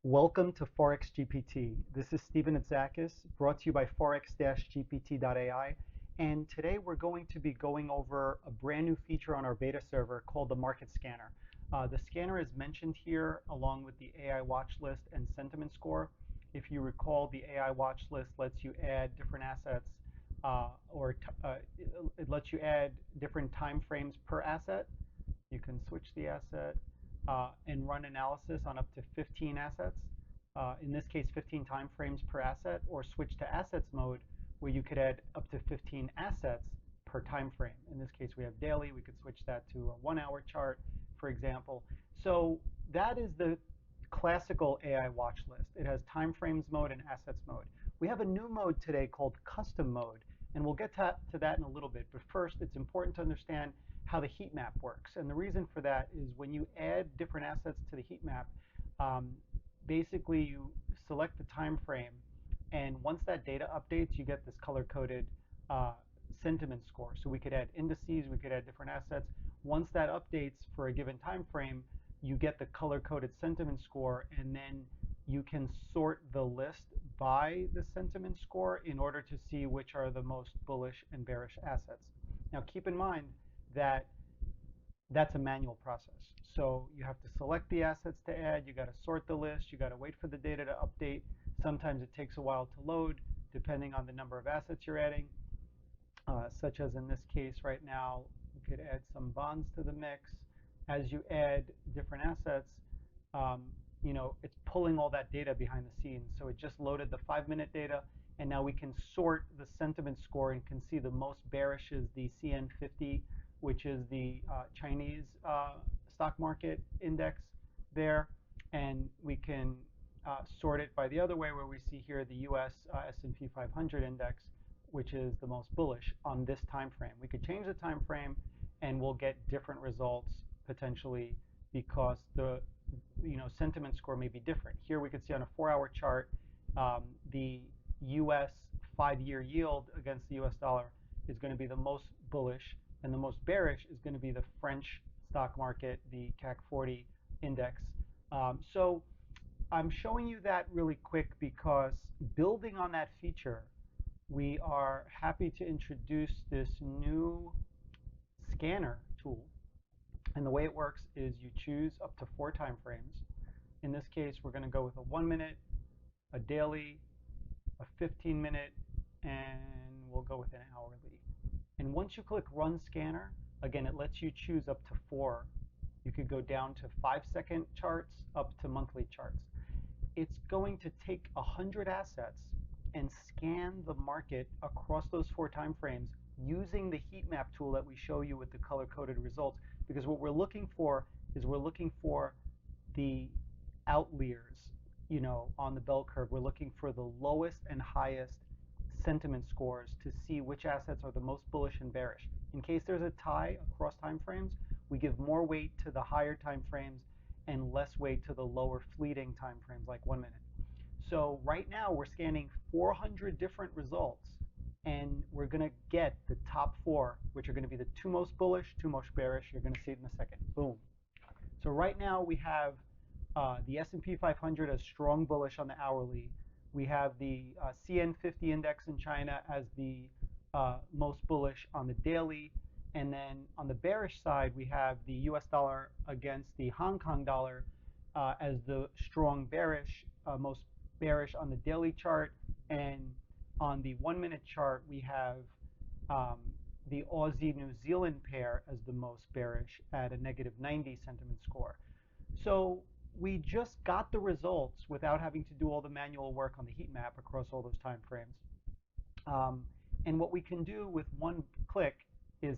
Welcome to ForexGPT. This is Steven Hatzakis, brought to you by forex-gpt.ai. And today we're going to be going over a brand new feature on our beta server called the Market Scanner. The scanner is mentioned here along with the AI watch list and sentiment score. If you recall, the AI watch list lets you add different assets it lets you add different time frames per asset. You can switch the asset and run analysis on up to 15 assets. In this case, 15 time frames per asset, or switch to assets mode where you could add up to 15 assets per time frame. In this case, we have daily. We could switch that to a 1-hour chart, for example. So that is the classical AI watch list. It has time frames mode and assets mode. We have a new mode today called custom mode, and we'll get to that in a little bit. But first, it's important to understand how the heat map works. And the reason for that is when you add different assets to the heat map, basically you select the time frame, and once that data updates, you get this color-coded sentiment score. So we could add indices, we could add different assets. Once that updates for a given time frame, you get the color-coded sentiment score, and then you can sort the list by the sentiment score in order to see which are the most bullish and bearish assets. Now keep in mind that that's a manual process. So you have to select the assets to add, you got to sort the list, you got to wait for the data to update. Sometimes it takes a while to load depending on the number of assets you're adding, such as in this case right now, we could add some bonds to the mix. As you add different assets, it's pulling all that data behind the scenes. So it just loaded the 5-minute data, and now we can sort the sentiment score and can see the most bearish is the CN50, which is the Chinese stock market index there, and we can sort it by the other way, where we see here the US S&P 500 index, which is the most bullish on this time frame. We could change the time frame and we'll get different results potentially, because the sentiment score may be different. Here we could see on a 4-hour chart, the US 5-year yield against the US dollar is going to be the most bullish, and the most bearish is going to be the French stock market, the CAC 40 index. So I'm showing you that really quick because, building on that feature, we are happy to introduce this new scanner tool. And the way it works is you choose up to 4 time frames. In this case, we're going to go with a 1-minute, a daily, a 15-minute, and we'll go with an hourly. And once you click Run Scanner, again, it lets you choose up to 4. You could go down to 5-second charts up to monthly charts. It's going to take 100 assets and scan the market across those 4 time frames using the heat map tool that we show you with the color-coded results. Because what we're looking for is the outliers, on the bell curve. We're looking for the lowest and highest sentiment scores to see which assets are the most bullish and bearish. In case there's a tie across time frames, we give more weight to the higher time frames and less weight to the lower fleeting time frames, like 1 minute. So right now we're scanning 400 different results, and we're going to get the top 4, which are going to be the 2 most bullish, 2 most bearish. You're going to see it in a second. Boom. So right now we have the S&P 500 as strong bullish on the hourly. We have the CN50 index in China as the most bullish on the daily. And then on the bearish side, we have the US dollar against the Hong Kong dollar as the strong bearish, most bearish on the daily chart. And on the 1-minute chart, we have the Aussie-New Zealand pair as the most bearish at a -90 sentiment score. So we just got the results without having to do all the manual work on the heat map across all those time frames. And what we can do with one click is,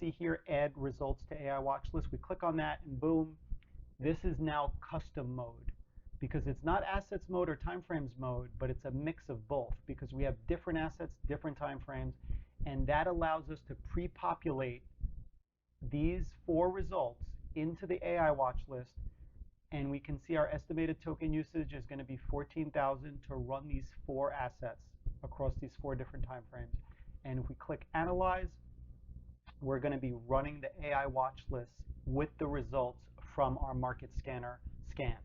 see here, add results to AI watch list. We click on that, and boom, this is now custom mode, because it's not assets mode or time frames mode, but it's a mix of both, because we have different assets, different time frames, and that allows us to pre-populate these 4 results into the AI watch list. And we can see our estimated token usage is going to be 14,000 to run these 4 assets across these 4 different time frames. And if we click Analyze, we're going to be running the AI watch list with the results from our market scanner scan.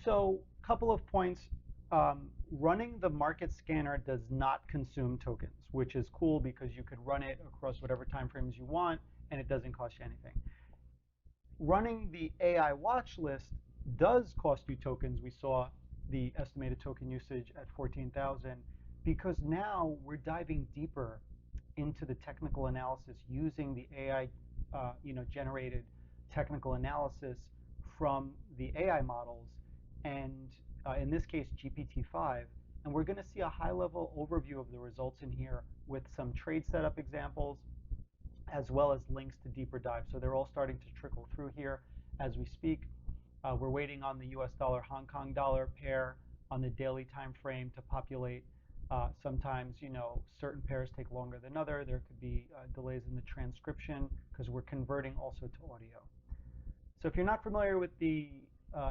So, couple of points. Running the market scanner does not consume tokens, which is cool because you could run it across whatever time frames you want and it doesn't cost you anything. Running the AI watch list does cost you tokens. We saw the estimated token usage at 14,000 because now we're diving deeper into the technical analysis using the AI, generated technical analysis from the AI models, and in this case GPT-5. And we're going to see a high-level overview of the results in here with some trade setup examples, as well as links to deeper dives. So they're all starting to trickle through here as we speak. We're waiting on the US dollar Hong Kong dollar pair on the daily time frame to populate. Sometimes, certain pairs take longer than other. There could be delays in the transcription because we're converting also to audio. So if you're not familiar with the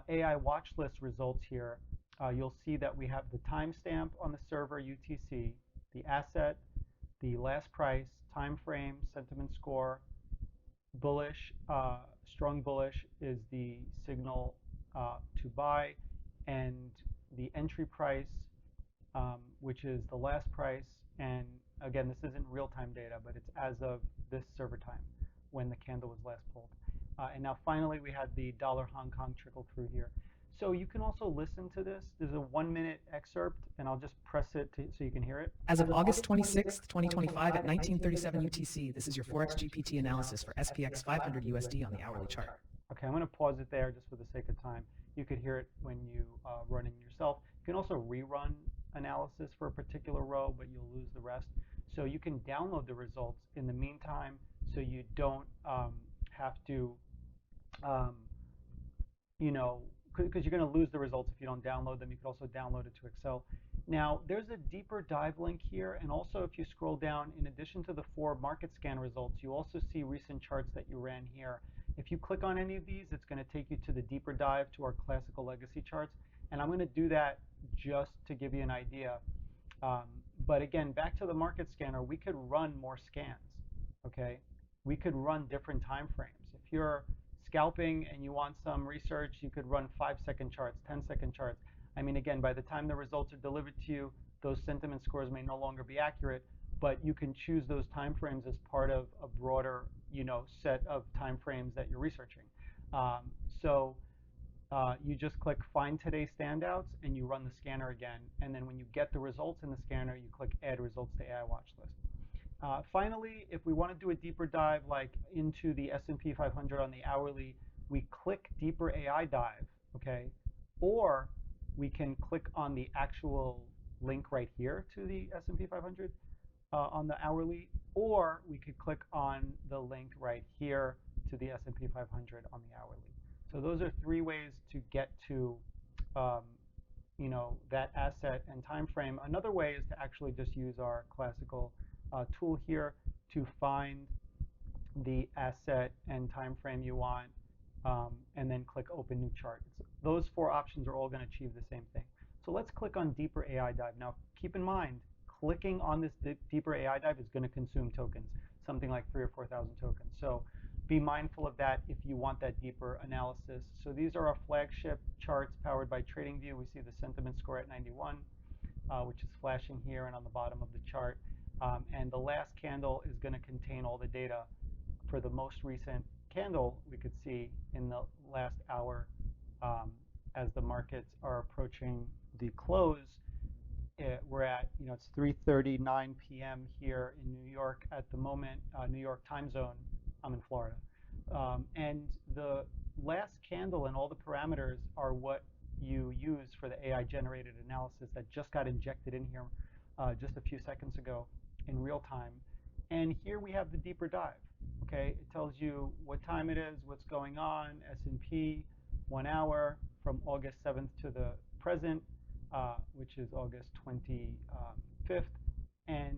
AI watch list results here, you'll see that we have the timestamp on the server UTC, the asset, the last price, time frame, sentiment score, bullish, strong bullish is the signal to buy, and the entry price, which is the last price. And again, this isn't real-time data, but it's as of this server time when the candle was last pulled. And now finally, we had the dollar Hong Kong trickle through here. So you can also listen to this. There's a 1-minute excerpt, and I'll just press it so you can hear it. As of August 26th, 2025 at 1937 UTC, this is your ForexGPT analysis for SPX 500 USD on the hourly chart. Okay, I'm going to pause it there just for the sake of time. You could hear it when you run in yourself. You can also rerun analysis for a particular row, but you'll lose the rest. So you can download the results in the meantime, so you don't have to, because you're going to lose the results if you don't download them. You can also download it to Excel. Now, there's a deeper dive link here, and also if you scroll down, in addition to the 4 market scan results, you also see recent charts that you ran here. If you click on any of these, it's going to take you to the deeper dive to our classical legacy charts, and I'm going to do that just to give you an idea. But again, back to the market scanner, we could run more scans, okay? We could run different time frames. If you're scalping and you want some research, you could run 5-second charts, 10-second charts. I mean, again, by the time the results are delivered to you, those sentiment scores may no longer be accurate, but you can choose those time frames as part of a broader, set of time frames that you're researching. You just click Find Today's Standouts, and you run the scanner again. And then when you get the results in the scanner, you click Add Results to AI Watch List. Finally, if we want to do a deeper dive, like into the S&P 500 on the hourly, we click Deeper AI Dive, okay? Or we can click on the actual link right here to the S&P 500 on the hourly, or we could click on the link right here to the S&P 500 on the hourly. So those are 3 ways to get to that asset and time frame. Another way is to actually just use our classical tool here to find the asset and time frame you want, and then click Open New Chart. Those 4 options are all going to achieve the same thing. So let's click on Deeper AI Dive. Now, keep in mind, clicking on this Deeper AI Dive is going to consume tokens, something like 3,000 or 4,000 tokens. So be mindful of that if you want that deeper analysis. So these are our flagship charts powered by TradingView. We see the sentiment score at 91, which is flashing here and on the bottom of the chart. And the last candle is going to contain all the data for the most recent candle we could see in the last hour. As the markets are approaching the close, we're at, it's 3:39 p.m. here in New York at the moment, New York time zone. I'm in Florida. And the last candle and all the parameters are what you use for the AI generated analysis that just got injected in here just a few seconds ago in real time. And here we have the deeper dive. Okay, it tells you what time it is, what's going on, S&P, 1 hour from August 7th to the present, which is August 25th. And,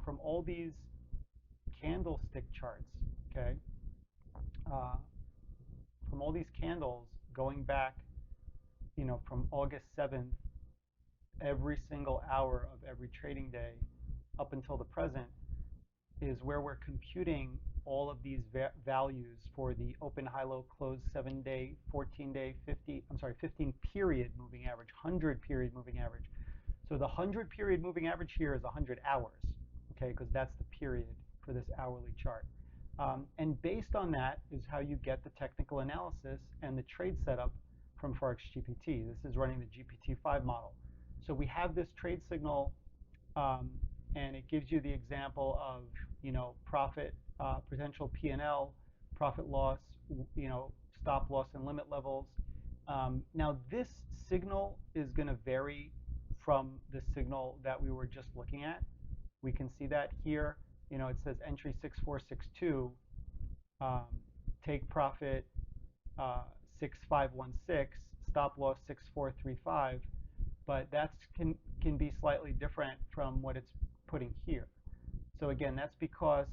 from all these candlestick charts, okay, from all these candles going back, from August 7th, every single hour of every trading day up until the present, is where we're computing all of these values for the open, high, low, close, 7-day, 14-day, 15 period moving average, 100 period moving average. So the 100 period moving average here is 100 hours, okay, because that's the period for this hourly chart. And based on that is how you get the technical analysis and the trade setup from ForexGPT. This is running the GPT-5 model. So we have this trade signal, and it gives you the example of, profit, potential P&L, profit loss, stop loss and limit levels. Now this signal is going to vary from the signal that we were just looking at. We can see that here. It says entry 6462, take profit 6516, stop loss 6435, but that can be slightly different from what it's putting here. So again, that's because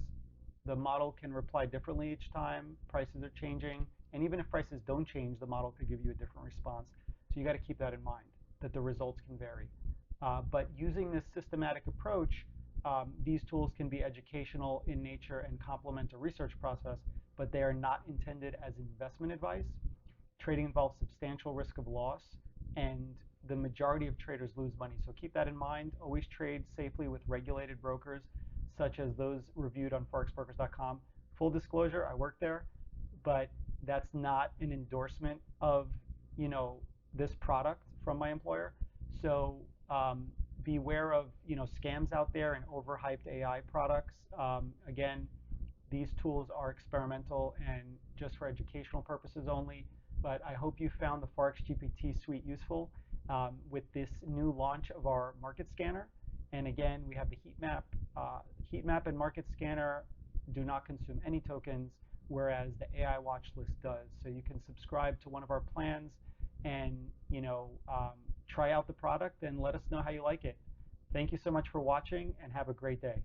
the model can reply differently each time. Prices are changing, and even if prices don't change, the model could give you a different response. So you got to keep that in mind, that the results can vary. But using this systematic approach, these tools can be educational in nature and complement a research process, but they are not intended as investment advice. Trading involves substantial risk of loss, and the majority of traders lose money. So keep that in mind. Always trade safely with regulated brokers, such as those reviewed on forexbrokers.com. Full disclosure, I work there, but that's not an endorsement of, this product from my employer. So beware of, scams out there and overhyped AI products. Again, these tools are experimental and just for educational purposes only. But I hope you found the ForexGPT suite useful with this new launch of our market scanner. And again, we have the heat map. Heat map and market scanner do not consume any tokens, whereas the AiWatchlist does. So you can subscribe to one of our plans and try out the product and let us know how you like it. Thank you so much for watching, and have a great day.